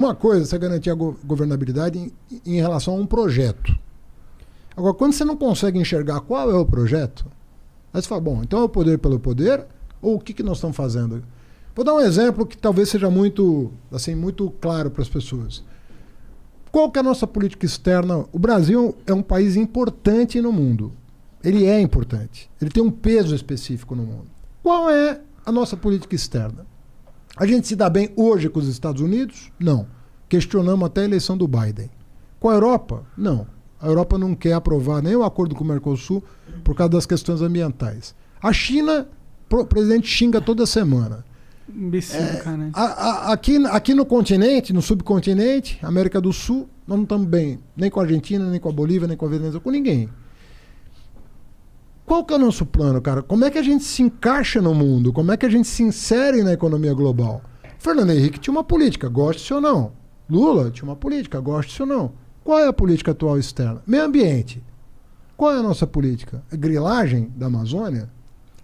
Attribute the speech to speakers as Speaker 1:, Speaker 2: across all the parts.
Speaker 1: Uma coisa, você garantir a governabilidade em relação a um projeto. Agora, quando você não consegue enxergar qual é o projeto, aí você fala, bom, então é o poder pelo poder, ou o que nós estamos fazendo? Vou dar um exemplo que talvez seja muito claro para as pessoas. Qual que é a nossa política externa? O Brasil é um país importante no mundo. Ele é importante. Ele tem um peso específico no mundo. Qual é a nossa política externa? A gente se dá bem hoje com os Estados Unidos? Não. Questionamos até a eleição do Biden. Com a Europa? Não. A Europa não quer aprovar nem o acordo com o Mercosul por causa das questões ambientais. A China, o presidente xinga toda semana.
Speaker 2: Imbecil, cara.
Speaker 1: Aqui no continente, no subcontinente, América do Sul, nós não estamos bem. Nem com a Argentina, nem com a Bolívia, nem com a Venezuela, com ninguém. Qual que é o nosso plano, cara? Como é que a gente se encaixa no mundo? Como é que a gente se insere na economia global? Fernando Henrique tinha uma política, goste-se ou não. Lula tinha uma política, goste-se ou não. Qual é a política atual externa? Meio ambiente. Qual é a nossa política? É grilagem da Amazônia?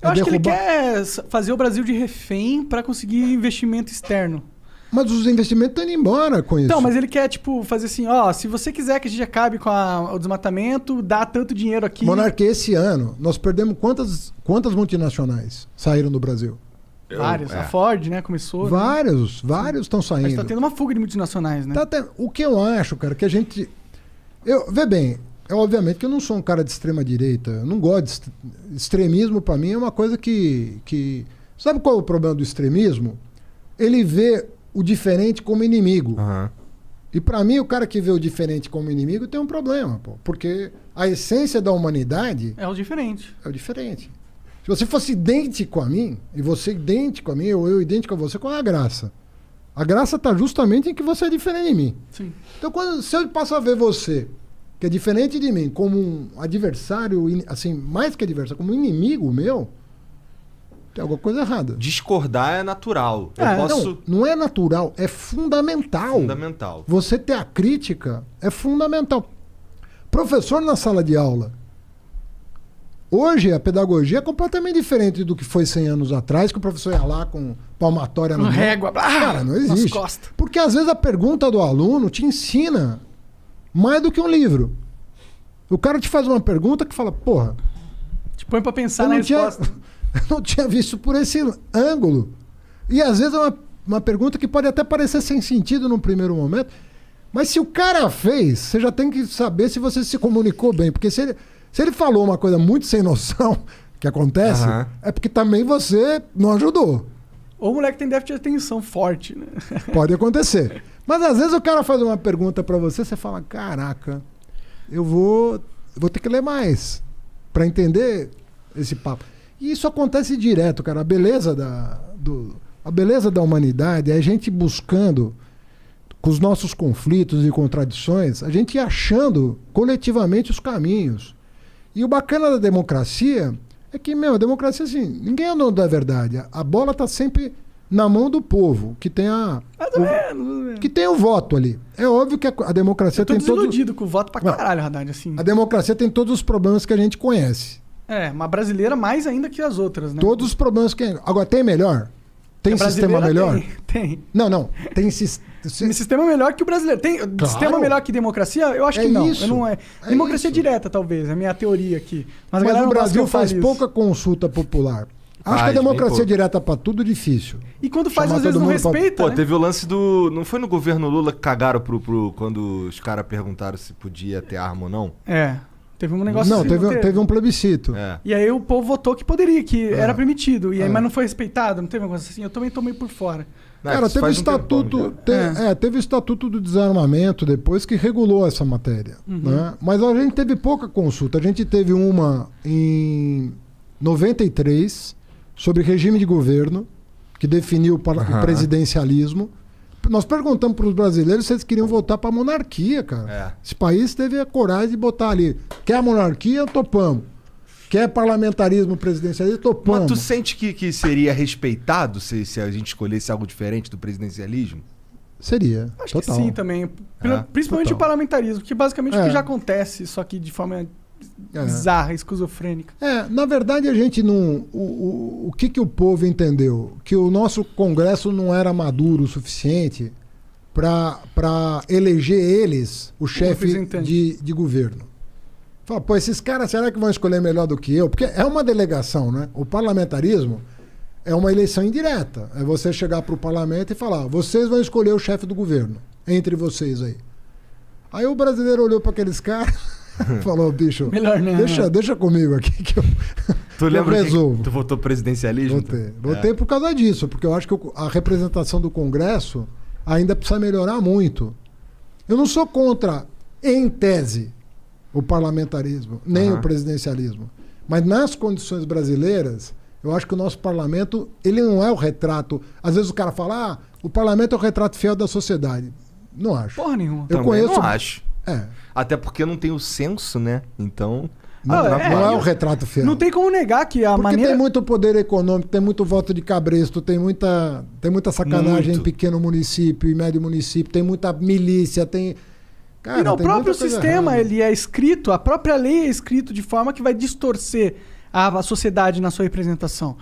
Speaker 2: Eu acho que ele quer fazer o Brasil de refém para conseguir investimento externo.
Speaker 1: Mas os investimentos estão indo embora com isso.
Speaker 2: Então, mas ele quer, tipo, fazer assim, ó, se você quiser que a gente acabe com o desmatamento, dá tanto dinheiro aqui.
Speaker 1: Monarquia, esse ano, nós perdemos quantas multinacionais saíram do Brasil?
Speaker 2: Várias. A Ford, né, começou.
Speaker 1: Vários estão saindo.
Speaker 2: Mas tá tendo uma fuga de multinacionais, né?
Speaker 1: O que eu acho, cara, que a gente... Vê bem, obviamente que eu não sou um cara de extrema direita, eu não gosto de... Extremismo, pra mim, é uma coisa que... Sabe qual é o problema do extremismo? Ele vê o diferente como inimigo.
Speaker 3: Uhum.
Speaker 1: E pra mim, o cara que vê o diferente como inimigo tem um problema, pô. Porque a essência da humanidade...
Speaker 2: É o diferente.
Speaker 1: É o diferente. Se você fosse idêntico a mim, e você idêntico a mim, ou eu idêntico a você, qual é a graça? A graça está justamente em que você é diferente de mim.
Speaker 2: Sim.
Speaker 1: Então, se eu passo a ver você, que é diferente de mim, como um adversário, assim, mais que adversário, como um inimigo meu, tem alguma coisa errada.
Speaker 3: Discordar é natural.
Speaker 1: Não é natural, é fundamental.
Speaker 3: Fundamental.
Speaker 1: Você ter a crítica é fundamental. Professor na sala de aula. Hoje a pedagogia é completamente diferente do que foi 100 anos atrás, que o professor ia lá com palmatória
Speaker 2: no régua.
Speaker 1: Cara, não existe. Porque às vezes a pergunta do aluno te ensina mais do que um livro. O cara te faz uma pergunta que fala, porra...
Speaker 2: Te põe pra pensar na resposta.
Speaker 1: Eu não tinha visto por esse ângulo. E às vezes é uma pergunta que pode até parecer sem sentido no primeiro momento, mas se o cara fez, você já tem que saber se você se comunicou bem. Porque se ele falou uma coisa muito sem noção, que acontece, é porque também você não ajudou.
Speaker 2: Ou o moleque tem déficit de atenção forte, né?
Speaker 1: Pode acontecer. Mas às vezes o cara faz uma pergunta pra você, você fala, caraca, eu vou ter que ler mais pra entender esse papo. E isso acontece direto, cara. A beleza da humanidade é a gente buscando, com os nossos conflitos e contradições, a gente ir achando coletivamente os caminhos. E o bacana da democracia é que, a democracia, assim, ninguém é dono da verdade. A bola tá sempre na mão do povo, que tem que tem o voto ali. É óbvio que a democracia tem todos... Eu tô
Speaker 2: desiludido com o voto pra caralho, Haddad, assim.
Speaker 1: A democracia tem todos os problemas que a gente conhece.
Speaker 2: Uma brasileira mais ainda que as outras, né?
Speaker 1: Todos os problemas que... Agora, tem melhor? Tem sistema melhor?
Speaker 2: Tem.
Speaker 1: Não. Tem
Speaker 2: sistema melhor que o brasileiro. Tem sistema melhor que democracia? Eu acho que não.
Speaker 1: Isso.
Speaker 2: Democracia direta, talvez. É a minha teoria aqui. Mas
Speaker 1: o Brasil faz pouca consulta popular. Acho que a democracia direta pra tudo é difícil.
Speaker 2: E quando faz, às vezes não respeita,
Speaker 3: Pô,
Speaker 2: né?
Speaker 3: teve o lance do... Não foi no governo Lula que cagaram quando os caras perguntaram se podia ter arma ou não?
Speaker 2: Teve um negócio
Speaker 1: assim. Não, teve um plebiscito.
Speaker 2: E aí o povo votou que poderia, que era permitido. E aí, mas não foi respeitado, não teve um negócio assim. Eu também tomei por fora.
Speaker 1: Cara, teve o estatuto. Teve o Estatuto do Desarmamento depois que regulou essa matéria. Né? Mas a gente teve pouca consulta. A gente teve uma em 93 sobre regime de governo, que definiu o presidencialismo. Nós perguntamos para os brasileiros se eles queriam voltar para a monarquia, cara. Esse país teve a coragem de botar ali. Quer a monarquia? Topamos. Quer parlamentarismo presidencialista? Topamos.
Speaker 3: Mas tu sente que seria respeitado se a gente escolhesse algo diferente do presidencialismo?
Speaker 1: Seria.
Speaker 2: Acho
Speaker 1: total.
Speaker 2: que sim também. Principalmente o parlamentarismo, que basicamente é o que já acontece, só que de forma bizarra, esquizofrênica.
Speaker 1: Na verdade a gente não... O que o povo entendeu? Que o nosso Congresso não era maduro o suficiente para eleger eles o chefe de governo. Fala, pô, esses caras será que vão escolher melhor do que eu? Porque é uma delegação, né? O parlamentarismo é uma eleição indireta. É você chegar para o parlamento e falar, vocês vão escolher o chefe do governo, entre vocês aí. Aí o brasileiro olhou para aqueles caras e falou, bicho,
Speaker 2: melhor não,
Speaker 1: deixa comigo aqui que
Speaker 3: tu lembra
Speaker 1: eu resolvo.
Speaker 3: Tu votou presidencialismo?
Speaker 1: Votei por causa disso, porque eu acho que a representação do Congresso ainda precisa melhorar muito. Eu não sou contra, em tese, o parlamentarismo, nem o presidencialismo. Mas nas condições brasileiras, eu acho que o nosso parlamento, ele não é o retrato. Às vezes o cara fala, o parlamento é o retrato fiel da sociedade. Não acho.
Speaker 2: Porra nenhuma.
Speaker 3: Eu conheço. Não acho. Até porque não tem o censo, né? Então.
Speaker 1: Não é o retrato fiel.
Speaker 2: Não tem como negar que a
Speaker 1: Porque tem muito poder econômico, tem muito voto de cabresto, tem muita sacanagem em pequeno município e médio município, tem muita milícia, tem. Cara,
Speaker 2: e não, o próprio sistema, ele é escrito, a própria lei é escrito de forma que vai distorcer a sociedade na sua representação.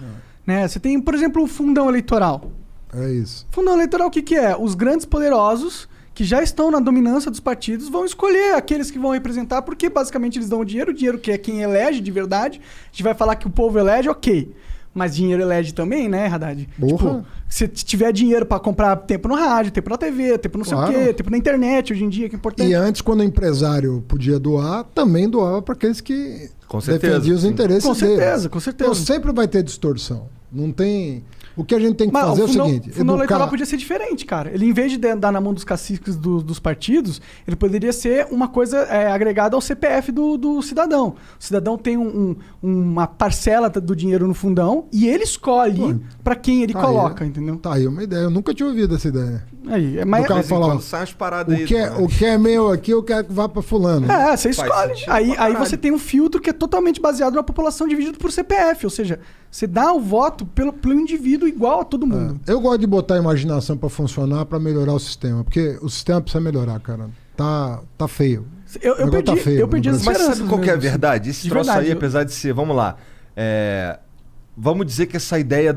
Speaker 2: Né? Você tem, por exemplo, o fundão eleitoral.
Speaker 1: É isso.
Speaker 2: Fundão eleitoral, o que é? Os grandes poderosos que já estão na dominância dos partidos vão escolher aqueles que vão representar, porque basicamente eles dão o dinheiro que é quem elege de verdade. A gente vai falar que o povo elege, ok. Mas dinheiro elege também, né, Haddad? Tipo, se tiver dinheiro pra comprar tempo no rádio, tempo na TV, tempo não sei o quê, tempo na internet, hoje em dia, que é importante.
Speaker 1: E antes, quando o empresário podia doar, também doava para aqueles que defendiam os interesses deles.
Speaker 2: Com certeza.
Speaker 1: Então sempre vai ter distorção. Não tem... O que a gente tem que fazer é o seguinte...
Speaker 2: O fundão eleitoral podia ser diferente, cara. Ele, em vez de dar na mão dos caciques dos partidos, ele poderia ser uma coisa agregada ao CPF do cidadão. O cidadão tem uma parcela do dinheiro no fundão e ele escolhe para quem ele coloca, entendeu?
Speaker 1: Tá aí uma ideia. Eu nunca tinha ouvido essa ideia.
Speaker 2: Aí, mas
Speaker 1: o cara falar, o que é meu aqui, eu quero que vá para fulano.
Speaker 2: Você escolhe. Aí você tem um filtro que é totalmente baseado na população dividido por CPF. Ou seja, você dá o voto pelo indivíduo igual a todo mundo.
Speaker 1: Eu gosto de botar a imaginação para funcionar, para melhorar o sistema. Porque o sistema precisa melhorar, cara. Tá feio.
Speaker 2: Eu perdi as esperanças.
Speaker 3: Mas sabe qual que é a verdade? Esse troço aí, apesar de ser... Vamos lá. Vamos dizer que essa ideia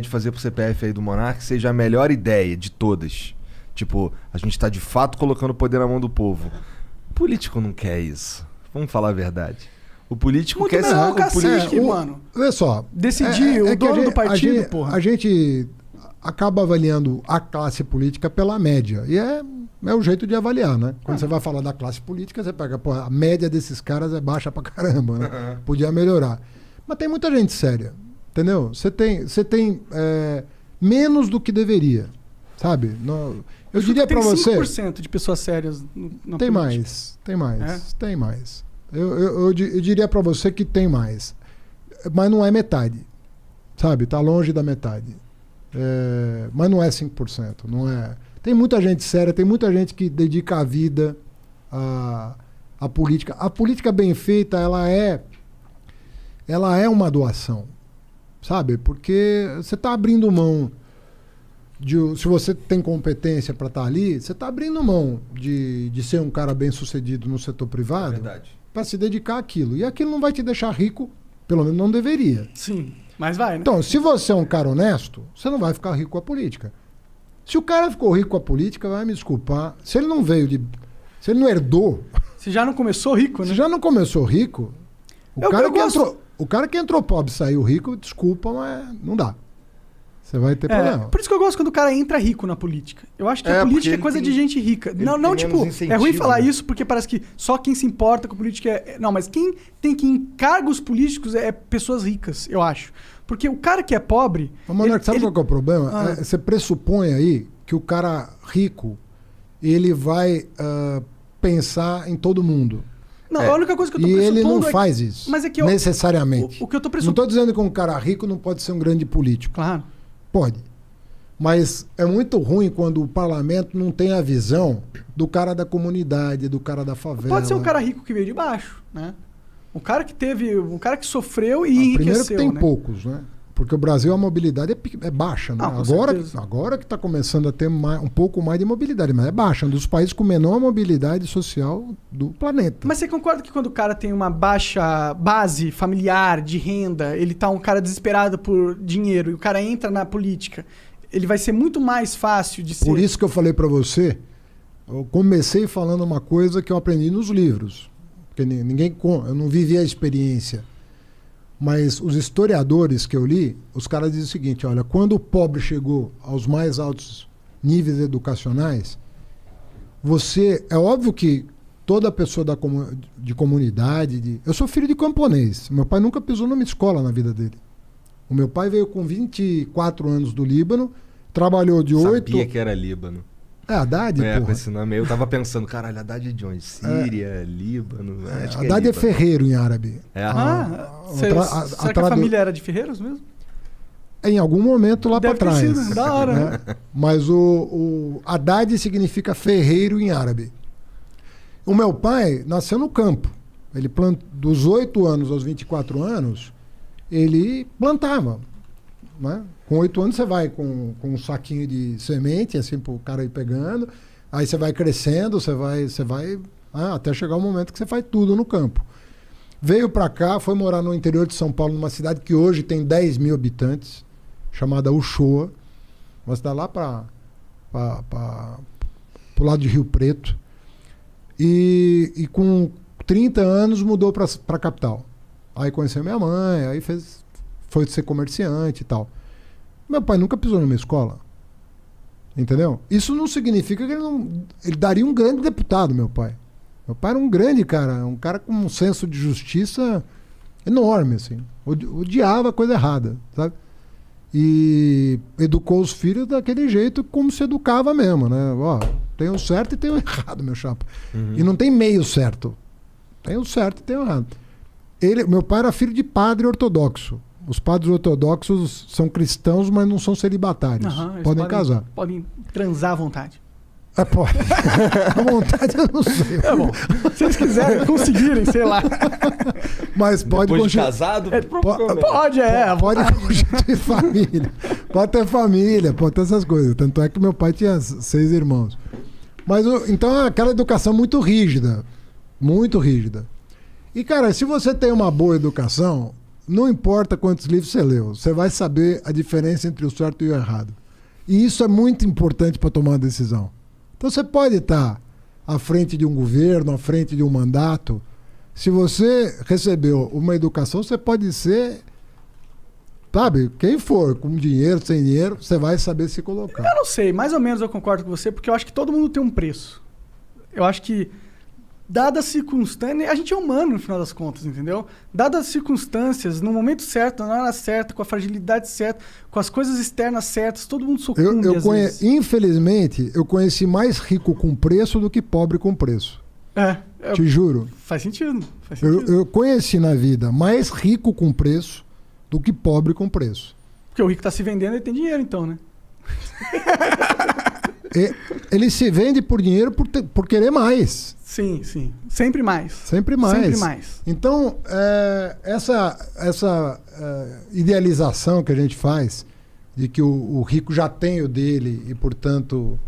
Speaker 3: de fazer pro CPF aí do Monark seja a melhor ideia de todas. Tipo, a gente tá de fato colocando o poder na mão do povo. O político não quer isso. Vamos falar a verdade. O político
Speaker 2: muito
Speaker 3: quer...
Speaker 2: Não, cacete, mano.
Speaker 1: Olha só.
Speaker 2: Decidir o dono do partido, porra.
Speaker 1: A gente acaba avaliando a classe política pela média. E é o jeito de avaliar, né? Quando você vai falar da classe política, você pega, pô, a média desses caras é baixa pra caramba, né? Podia melhorar. Mas tem muita gente séria, entendeu? Você tem menos do que deveria, sabe? Eu diria para você...
Speaker 2: Tem 5% de pessoas sérias na
Speaker 1: tem
Speaker 2: política.
Speaker 1: Tem mais. Eu diria para você que tem mais. Mas não é metade, sabe? Tá longe da metade. Mas não é 5%. Não é... Tem muita gente séria, tem muita gente que dedica a vida à política. A política bem feita, ela é uma doação, sabe? Porque você está abrindo mão se você tem competência para estar ali, você está abrindo mão de ser um cara bem sucedido no setor privado para se dedicar àquilo. E aquilo não vai te deixar rico, pelo menos não deveria.
Speaker 2: Sim, mas vai, né?
Speaker 1: Então, se você é um cara honesto, você não vai ficar rico com a política. Se o cara ficou rico com a política, vai me desculpar. Se ele não se ele não herdou...
Speaker 2: Se já não começou rico, né?
Speaker 1: Se já não começou rico... O cara que entrou pobre e saiu rico, desculpa, mas não dá. Você vai ter problema.
Speaker 2: Por isso que eu gosto quando o cara entra rico na política. Eu acho que a política é coisa de gente rica. Não, tipo, é ruim falar isso porque parece que só quem se importa com a política Não, mas quem tem que em cargos políticos é pessoas ricas, eu acho. Porque o cara que é pobre...
Speaker 1: Mas, sabe qual que é o problema? Você pressupõe aí que o cara rico, ele vai pensar em todo mundo.
Speaker 2: Não, a única coisa que eu tô pressupondo
Speaker 1: ele não faz isso,
Speaker 2: mas
Speaker 1: necessariamente.
Speaker 2: O que eu tô
Speaker 1: Não estou dizendo que um cara rico não pode ser um grande político.
Speaker 2: Claro.
Speaker 1: Pode. Mas é muito ruim quando o parlamento não tem a visão do cara da comunidade, do cara da favela.
Speaker 2: Pode ser um cara rico que veio de baixo, né? Um cara que sofreu e enriqueceu,
Speaker 1: primeiro que tem
Speaker 2: né?
Speaker 1: poucos, né? Porque o Brasil a mobilidade é baixa, né? Agora que está começando a ter um pouco mais de mobilidade, mas é baixa, um dos países com menor mobilidade social do planeta.
Speaker 2: Mas você concorda que quando o cara tem uma baixa base familiar de renda, ele tá um cara desesperado por dinheiro e o cara entra na política, ele vai ser muito mais fácil de ser...
Speaker 1: Por isso que eu falei para você, eu comecei falando uma coisa que eu aprendi nos livros. Porque eu não vivi a experiência. Mas os historiadores que eu li, os caras dizem o seguinte, olha, quando o pobre chegou aos mais altos níveis educacionais, é óbvio que toda pessoa de comunidade... Eu sou filho de camponês. Meu pai nunca pisou numa escola na vida dele. O meu pai veio com 24 anos do Líbano, trabalhou de 8...
Speaker 3: Sabia que era Líbano.
Speaker 1: Haddad, porra.
Speaker 3: Com esse nome aí eu tava pensando, caralho, Haddad de onde? Síria, Líbano... Acho que
Speaker 1: Haddad é ferreiro em árabe.
Speaker 2: Será que a família era de ferreiros mesmo?
Speaker 1: Em algum momento lá para trás.
Speaker 2: Sido, da hora, né?
Speaker 1: Mas o Haddad significa ferreiro em árabe. O meu pai nasceu no campo. Ele dos 8 anos aos 24 anos, ele plantava. Né? Com 8 anos você vai com um saquinho de semente, assim, para o cara ir pegando. Aí você vai crescendo, você vai até chegar o momento que você faz tudo no campo. Veio para cá, foi morar no interior de São Paulo, numa cidade que hoje tem 10 mil habitantes, chamada Uchoa. Uma cidade lá para o lado de Rio Preto. E com 30 anos mudou para a capital. Aí conheceu minha mãe, aí foi ser comerciante e tal. Meu pai nunca pisou numa escola. Entendeu? Isso não significa que ele daria um grande deputado, meu pai. Meu pai era um grande cara, um cara com um senso de justiça enorme, assim. Odiava a coisa errada, sabe? E educou os filhos daquele jeito como se educava mesmo, né? Ó, tem o certo e tem o errado, meu chapa. E não tem meio certo. Tem o certo e tem o errado. Meu pai era filho de padre ortodoxo. Os padres ortodoxos são cristãos, mas não são celibatários. Podem casar.
Speaker 2: Podem transar à vontade.
Speaker 1: Pode. À vontade eu não sei.
Speaker 2: É bom. Se eles quiserem, conseguirem, sei lá.
Speaker 1: Mas pode
Speaker 3: depois de casado?
Speaker 2: Pode
Speaker 1: constituir família. Pode ter família, pode ter essas coisas. Tanto é que meu pai tinha 6 irmãos. Mas então é aquela educação muito rígida. Muito rígida. E, cara, se você tem uma boa educação, não importa quantos livros você leu, você vai saber a diferença entre o certo e o errado. E isso é muito importante para tomar uma decisão. Então você pode estar à frente de um governo, à frente de um mandato. Se você recebeu uma educação, você pode ser, sabe, quem for, com dinheiro, sem dinheiro, você vai saber se colocar.
Speaker 2: Eu não sei, mais ou menos eu concordo com você, porque eu acho que todo mundo tem um preço. Eu acho que, dadas as circunstâncias, a gente é humano no final das contas, entendeu? Dadas as circunstâncias, no momento certo, na hora certa, com a fragilidade certa, com as coisas externas certas, todo mundo sucumbe às vezes.
Speaker 1: Infelizmente, eu conheci mais rico com preço do que pobre com preço. Te juro.
Speaker 2: Faz sentido.
Speaker 1: Eu conheci na vida mais rico com preço do que pobre com preço.
Speaker 2: Porque o rico está se vendendo e tem dinheiro, então, né?
Speaker 1: Ele se vende por dinheiro por querer mais.
Speaker 2: Sim. Sempre mais.
Speaker 1: Sempre mais. Então, essa idealização que a gente faz de que o rico já tem o dele e, portanto,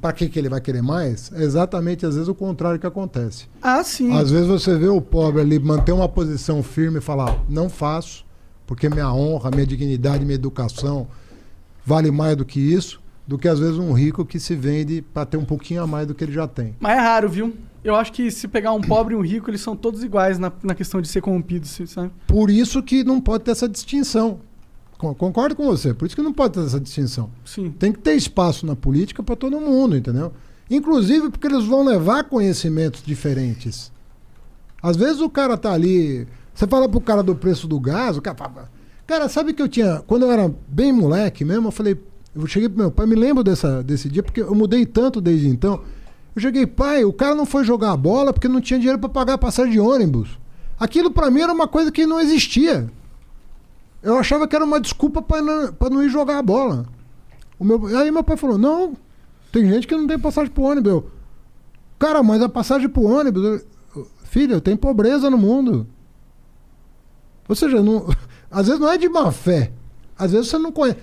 Speaker 1: para que ele vai querer mais? É exatamente, às vezes, o contrário que acontece.
Speaker 2: Sim.
Speaker 1: Às vezes você vê o pobre ali manter uma posição firme e falar, não faço, porque minha honra, minha dignidade, minha educação vale mais do que isso, do que às vezes um rico que se vende para ter um pouquinho a mais do que ele já tem.
Speaker 2: Mas é raro, viu? Eu acho que se pegar um pobre e um rico, eles são todos iguais na questão de ser corrompidos, sabe?
Speaker 1: Por isso que não pode ter essa distinção. Concordo com você, por isso que não pode ter essa distinção.
Speaker 2: Sim.
Speaker 1: Tem que ter espaço na política para todo mundo, entendeu? Inclusive porque eles vão levar conhecimentos diferentes. Às vezes o cara tá ali, você fala pro cara do preço do gás, o cara fala, cara, sabe que eu tinha, quando eu era bem moleque mesmo, eu cheguei pro meu pai, me lembro desse dia, porque eu mudei tanto desde então. Eu cheguei, pai, o cara não foi jogar a bola porque não tinha dinheiro para pagar a passagem de ônibus. Aquilo para mim era uma coisa que não existia. Eu achava que era uma desculpa para não ir jogar a bola. Aí meu pai falou, não, tem gente que não tem passagem pro ônibus. Cara, mas a passagem pro ônibus... Filho, tem pobreza no mundo. Ou seja, às vezes não é de má fé. Às vezes você não conhece.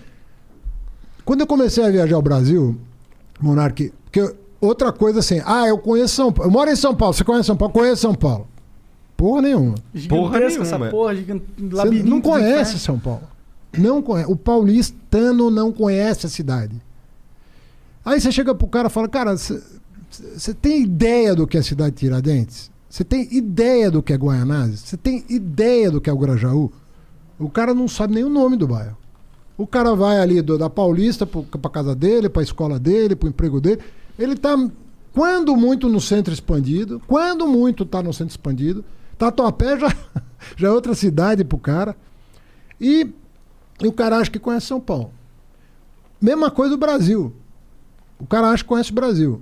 Speaker 1: Quando eu comecei a viajar ao Brasil, Monark, porque outra coisa assim, eu conheço São Paulo. Eu moro em São Paulo, você conhece São Paulo? Conheço São Paulo. Porra nenhuma.
Speaker 2: Essa porra
Speaker 1: Você não conhece São Paulo. Não conhece. O paulistano não conhece a cidade. Aí você chega pro cara e fala, cara, você tem ideia do que é a cidade de Tiradentes? Você tem ideia do que é Guaianazes? Você tem ideia do que é o Grajaú? O cara não sabe nem o nome do bairro. O cara vai ali da Paulista pra casa dele, pra escola dele, pro emprego dele. Ele tá, quando muito, no centro expandido. Quando muito tá no centro expandido. Tatuapé já é outra cidade pro cara. E o cara acha que conhece São Paulo. Mesma coisa do Brasil. O cara acha que conhece o Brasil.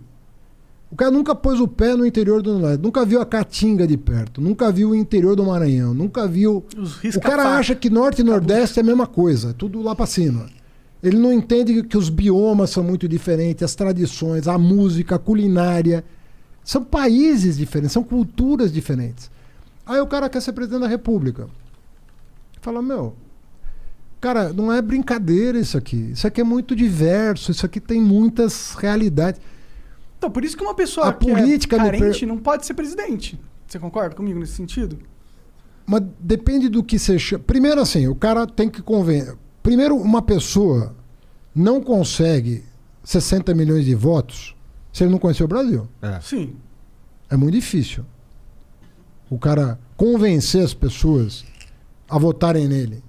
Speaker 1: O cara nunca pôs o pé no interior do Nordeste, nunca viu a Caatinga de perto, nunca viu o interior do Maranhão, nunca viu... O cara acha que Norte e Nordeste é a mesma coisa, tudo lá pra cima. Ele não entende que os biomas são muito diferentes, as tradições, a música, a culinária. São países diferentes, são culturas diferentes. Aí o cara quer ser presidente da República. Fala, meu... Cara, não é brincadeira isso aqui. Isso aqui é muito diverso, isso aqui tem muitas realidades.
Speaker 2: Então, por isso que uma pessoa
Speaker 1: a política
Speaker 2: carente não pode ser presidente. Você concorda comigo nesse sentido?
Speaker 1: Mas depende do que você chama. Primeiro, assim, o cara tem que convencer. Primeiro, uma pessoa não consegue 60 milhões de votos se ele não conhecer o Brasil.
Speaker 2: Sim.
Speaker 1: É muito difícil. O cara convencer as pessoas a votarem nele.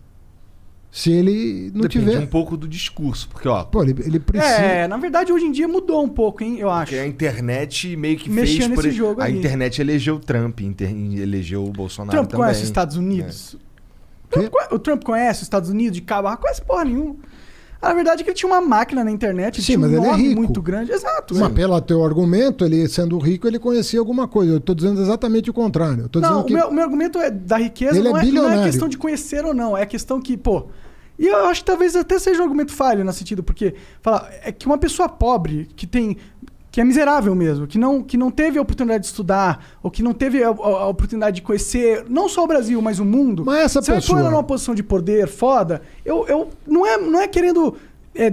Speaker 1: Se ele não
Speaker 3: Depende
Speaker 1: tiver...
Speaker 3: um pouco do discurso, porque, ó...
Speaker 1: Pô, ele precisa...
Speaker 2: na verdade, hoje em dia mudou um pouco, hein, eu acho.
Speaker 3: Porque a internet meio que
Speaker 2: mexeu
Speaker 3: fez...
Speaker 2: nesse jogo
Speaker 3: a
Speaker 2: aí.
Speaker 3: internet elegeu o Trump, elegeu o Bolsonaro
Speaker 2: Trump
Speaker 3: também.
Speaker 2: conhece os Estados Unidos? O Trump conhece os Estados Unidos de cabo? Conhece porra nenhuma. Na verdade é que ele tinha uma máquina na internet,
Speaker 1: Sim,
Speaker 2: tinha um
Speaker 1: mas ele é
Speaker 2: nome
Speaker 1: rico.
Speaker 2: muito grande. Exato.
Speaker 1: Mas pelo teu argumento, ele sendo rico, ele conhecia alguma coisa. Eu estou dizendo exatamente o contrário. Eu tô
Speaker 2: Não,
Speaker 1: dizendo
Speaker 2: o meu argumento da riqueza
Speaker 1: ele
Speaker 2: não
Speaker 1: é bilionário.
Speaker 2: não é questão de conhecer ou não. É questão que, pô... E eu acho que talvez até seja um argumento falho nesse sentido, porque é que uma pessoa pobre, que é miserável mesmo, que não teve a oportunidade de estudar, ou que não teve a oportunidade de conhecer não só o Brasil, mas o mundo,
Speaker 1: Mas essa
Speaker 2: você vai pôr ela numa posição de poder foda, não é querendo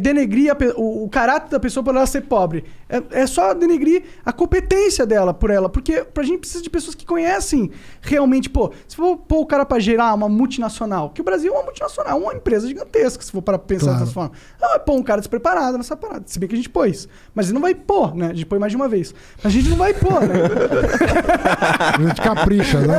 Speaker 2: denegrir o caráter da pessoa por ela ser pobre. É só denegrir a competência dela por ela. Porque a gente precisa de pessoas que conhecem realmente. Pô, se for pôr o cara pra gerar uma multinacional, que o Brasil é uma multinacional, é uma empresa gigantesca, se for para pensar dessa forma. Não vai pôr um cara despreparado nessa parada. Se bem que a gente pôs. Mas ele não vai pôr, né? A gente põe mais de uma vez. Mas a gente não vai pôr, né?
Speaker 1: A gente capricha, né?